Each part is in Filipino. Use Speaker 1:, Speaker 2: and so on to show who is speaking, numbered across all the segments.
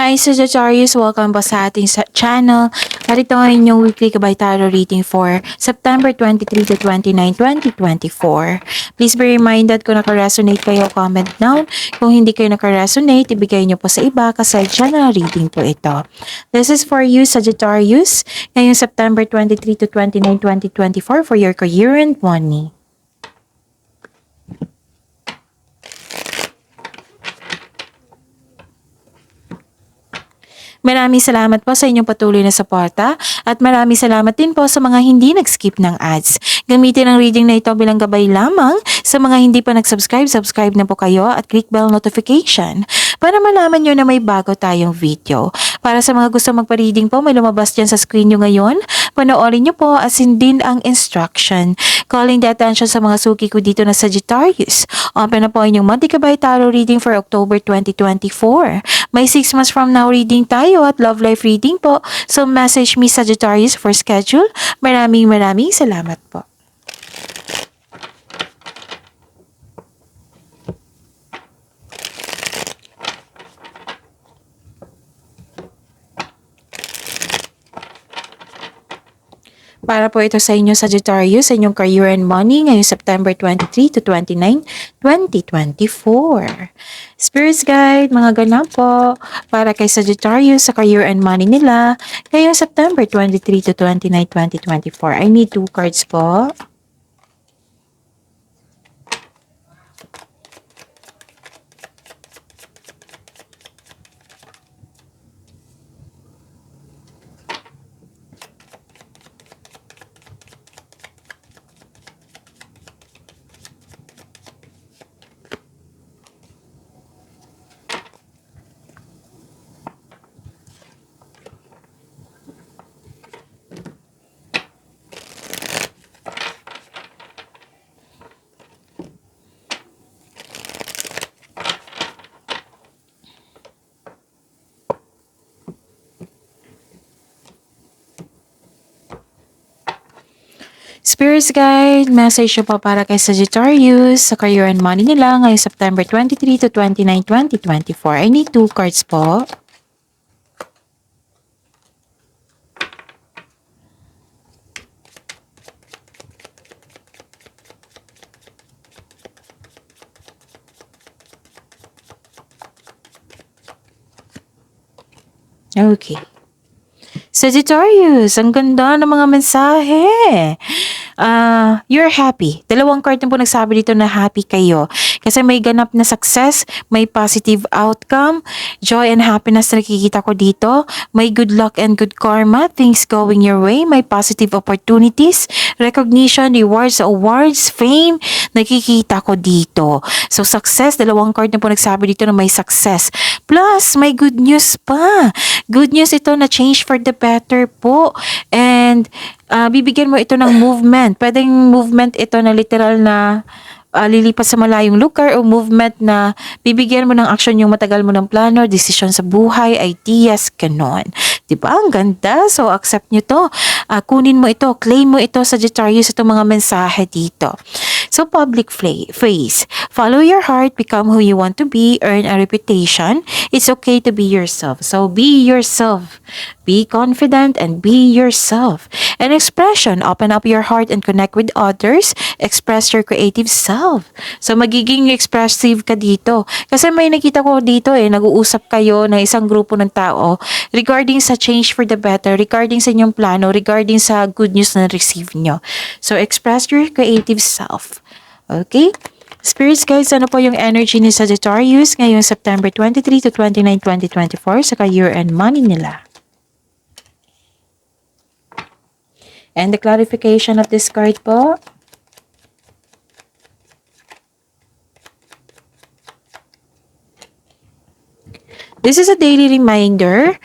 Speaker 1: Hi Sagittarius! Welcome po sa ating channel. At ito ang inyong weekly Gabay Tarot reading for September 23 to 29, 2024. Please be reminded kung naka-resonate kayo, comment down. Kung hindi kayo naka-resonate, ibigay nyo po sa iba kasi channel reading po ito. This is for you Sagittarius ngayong September 23 to 29, 2024 for your career and money. Maraming salamat po sa inyong patuloy na suporta at maraming salamat din po sa mga hindi nag-skip ng ads. Gamitin ang reading na ito bilang gabay lamang sa mga hindi pa nag-subscribe, subscribe na po kayo at click bell notification para malaman nyo na may bago tayong video. Para sa mga gusto magpa-reading po, may lumabas dyan sa screen nyo ngayon. Panoorin nyo po asin din ang instruction. Calling the attention sa mga suki ko dito na Sagittarius. Open na po inyong monthly Gabay Tarot reading for October 2024. May 6 months from now reading tayo at love life reading po. So message me Sagittarius for schedule. Maraming salamat po. Para po ito sa inyo Sagittarius, sa inyong career and money ngayong September 23 to 29, 2024. Spirits Guide, mga ganap po, para kay Sagittarius sa career and money nila ngayong September 23 to 29, 2024. I need 2 cards po. Spirits Guide, message po para kay Sagittarius sa career and money nila ngayong September 23 to 29, 2024. I need 2 cards po. Okay. Sagittarius, ang ganda ng mga mensahe. You're happy. 2 card na po nagsabi dito na happy kayo. Kasi may ganap na success, may positive outcome, joy and happiness na nakikita ko dito, may good luck and good karma, things going your way, may positive opportunities, recognition, rewards, awards, fame, nakikita ko dito. So success, 2 card na po nagsabi dito na may success. Plus, may good news pa. Good news ito na change for the better po. And bibigyan mo ito ng movement. Pwedeng movement ito na literal na lilipat sa malayong lugar o movement na bibigyan mo ng action yung matagal mo ng plano, decision sa buhay, ideas, ganon. Diba? Ang ganda. So, accept nyo to. Kunin mo ito. Claim mo ito, Sagittarius, itong mga mensahe dito. So, public face. Follow your heart, become who you want to be, earn a reputation. It's okay to be yourself. So, be yourself. Be confident and be yourself. And expression, open up your heart and connect with others. Express your creative self. So, magiging expressive ka dito. Kasi may nakita ko dito nag-uusap kayo ng isang grupo ng tao regarding sa change for the better, regarding sa inyong plano, regarding sa good news na receive nyo. So, express your creative self. Okay? Spirits Guides, ano po yung energy ni Sagittarius ngayong September 23 to 29, 2024 sa career and money nila? And the clarification of this card po. This is a daily reminder.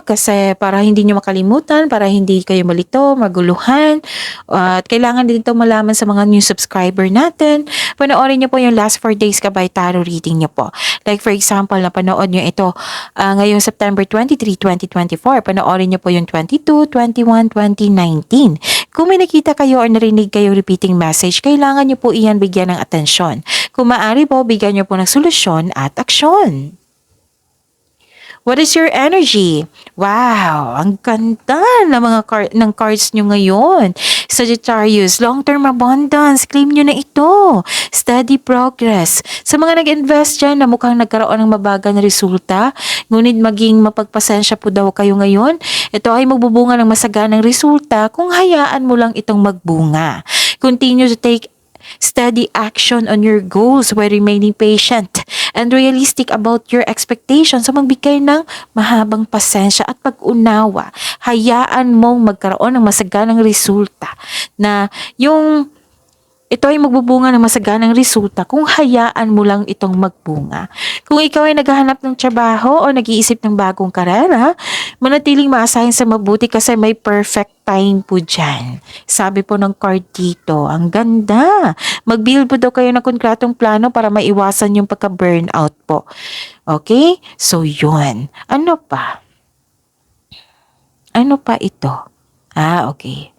Speaker 1: Kasi para hindi nyo makalimutan, para hindi kayo malito, maguluhan. At kailangan din ito malaman sa mga new subscriber natin. Panoorin nyo po yung last 4 days Gabay Tarot reading nyo po. Like for example, napanood nyo ito ngayong September 23, 2024. Panoorin nyo po yung 22, 21, 2019. Kung may nakita kayo or narinig kayo repeating message, kailangan nyo po iyan bigyan ng atensyon. Kung maaari po, bigyan nyo po ng solusyon at aksyon. What is your energy? Wow, ang ganda ng mga ng cards nyo ngayon. Sagittarius, long-term abundance, claim nyo na ito. Steady progress. Sa mga nag-invest dyan na mukhang nagkaroon ng mabagal na resulta, ngunit maging mapagpasensya po daw kayo ngayon, ito ay magbubunga ng masaganang resulta kung hayaan mo lang itong magbunga. Continue to take steady action on your goals while remaining patient and realistic about your expectations. So magbigay ng mahabang pasensya at pag-unawa. Hayaan mong magkaroon ng masaganang resulta na yung ito ay magbubunga ng masaganang resulta kung hayaan mo lang itong magbunga. Kung ikaw ay naghahanap ng trabaho o nag-iisip ng bagong karera, manatiling maasahin sa mabuti kasi may perfect time po dyan. Sabi po ng card dito, ang ganda. Mag-build po daw kayo ng konkretong plano para maiwasan yung pagka-burnout po. Okay? So, yun. Ano pa? Ano pa ito? Okay.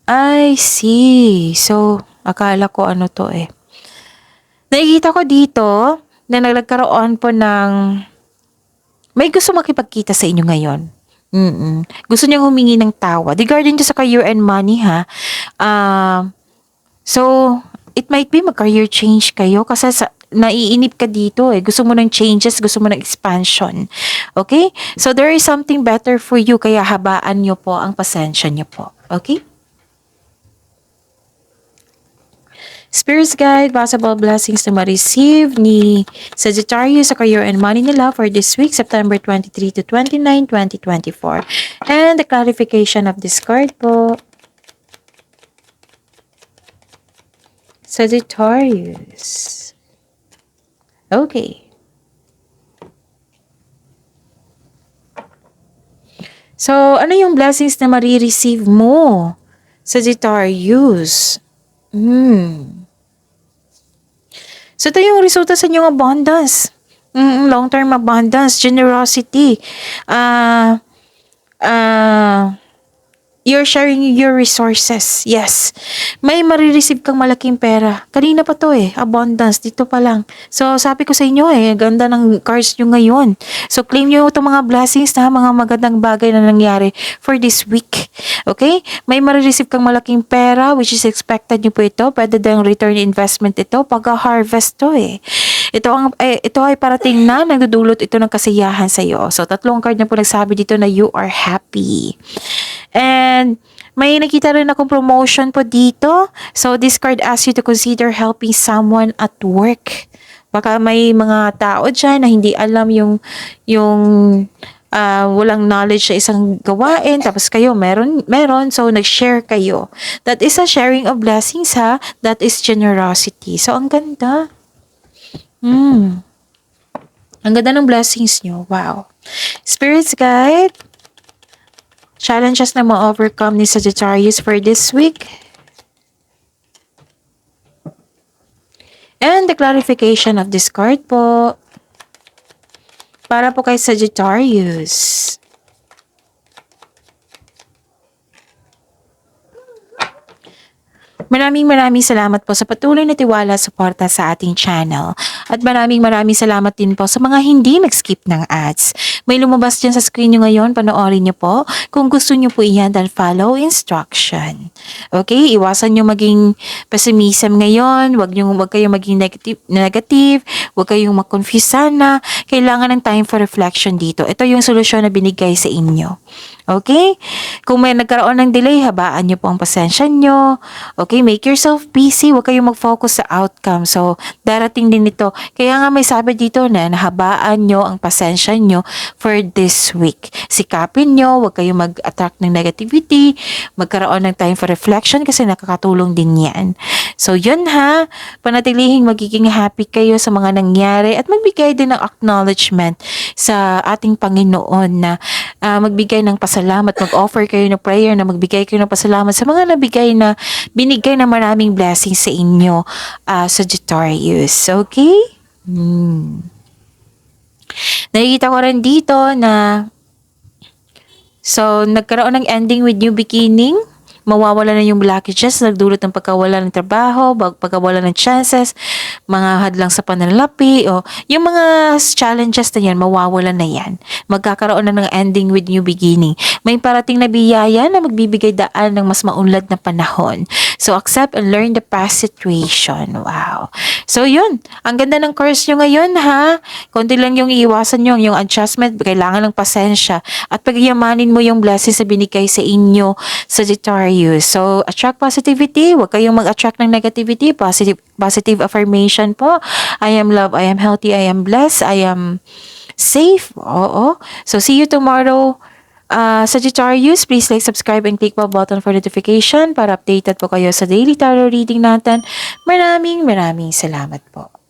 Speaker 1: I see. So, akala ko ano to eh. Nakikita ko dito na nagkaroon po ng may gusto makipagkita sa inyo ngayon. Gusto niyang humingi ng tawad. Regarding to sa career and money ha. So, it might be mag-career change kayo kasi naiinip ka dito eh. Gusto mo ng changes, gusto mo ng expansion. Okay? So, there is something better for you kaya habaan niyo po ang pasensya niyo po. Okay? Spirit's Guide, possible blessings na ma-receive ni Sagittarius sa career and money nila for this week, September 23 to 29, 2024. And the clarification of this card po. Sagittarius. Okay. So, ano yung blessings na ma-receive mo, Sagittarius? So, ito yung resulta sa inyong abundance. Long-term abundance, generosity. You're sharing your resources. Yes. May marireceive kang malaking pera. Kanina pa to eh. Abundance. Dito pa lang. So, sabi ko sa inyo eh. Ganda ng cards nyo ngayon. So, claim nyo itong mga blessings na mga magandang bagay na nangyari for this week. Okay? May marireceive kang malaking pera which is expected nyo po ito. Pwede din return investment ito. Pag-harvest to eh. Ito ay parating na nagdudulot ito ng kasiyahan sa iyo. So, tatlong card na po nagsabi dito na you are happy. And may nakita rin akong promotion po dito. So, this card asks you to consider helping someone at work. Baka may mga tao dyan na hindi alam yung walang knowledge sa isang gawain. Tapos kayo, meron. So, nag-share kayo. That is a sharing of blessings ha. That is generosity. So, ang ganda. Ang ganda ng blessings nyo. Wow. Spirit's Guide. Challenges na ma-overcome ni Sagittarius for this week. And the clarification of this card po. Para po kay Sagittarius. Maraming salamat po sa patuloy na tiwala at suporta sa ating channel. At maraming salamat din po sa mga hindi nag-skip ng ads. May lumabas dyan sa screen nyo ngayon, panoorin nyo po. Kung gusto nyo po iyan, then follow instruction. Okay, iwasan nyo maging pessimism ngayon. Huwag kayong maging negative. Huwag kayong mag-confuse sana. Kailangan ng time for reflection dito. Ito yung solusyon na binigay sa inyo. Okay? Kung may nagkaroon ng delay, habaan nyo po ang pasensya nyo. Okay? Make yourself busy. Huwag kayong mag-focus sa outcome. So, darating din ito. Kaya nga may sabi dito na nahabaan nyo ang pasensya nyo for this week. Sikapin nyo. Huwag kayong mag-attract ng negativity. Magkaroon ng time for reflection kasi nakakatulong din yan. So, yun ha. Panatilihing magiging happy kayo sa mga nangyari at magbigay din ng acknowledgement sa ating Panginoon na magbigay ng pasalamat, mag-offer kayo ng prayer na magbigay kayo ng pasalamat sa mga binigay na maraming blessings sa inyo, Sagittarius. Okay? Nakikita ko rin dito na nagkaroon ng ending with new beginning. Mawawala na yung blockages, nagdulot ng pagkawala ng trabaho, pagkawala ng chances, mga hadlang sa pananalapi o yung mga challenges na yan, mawawalan na yan. Magkakaroon na ng ending with new beginning. May parating na biyaya na magbibigay daan ng mas maunlad na panahon. So, accept and learn the past situation. Wow. So, yun. Ang ganda ng course nyo ngayon, ha? Konti lang yung iiwasan nyo, yung adjustment, kailangan ng pasensya. At pagyamanin mo yung blessings na binigay sa inyo, Sagittarius. So, attract positivity. Huwag kayong mag-attract ng negativity. Positive affirmation po. I am love, I am healthy, I am blessed, I am safe. Oo. So, see you tomorrow. Sagittarius, please like, subscribe, and click the button for notification para updated po kayo sa daily tarot reading natin. Maraming salamat po.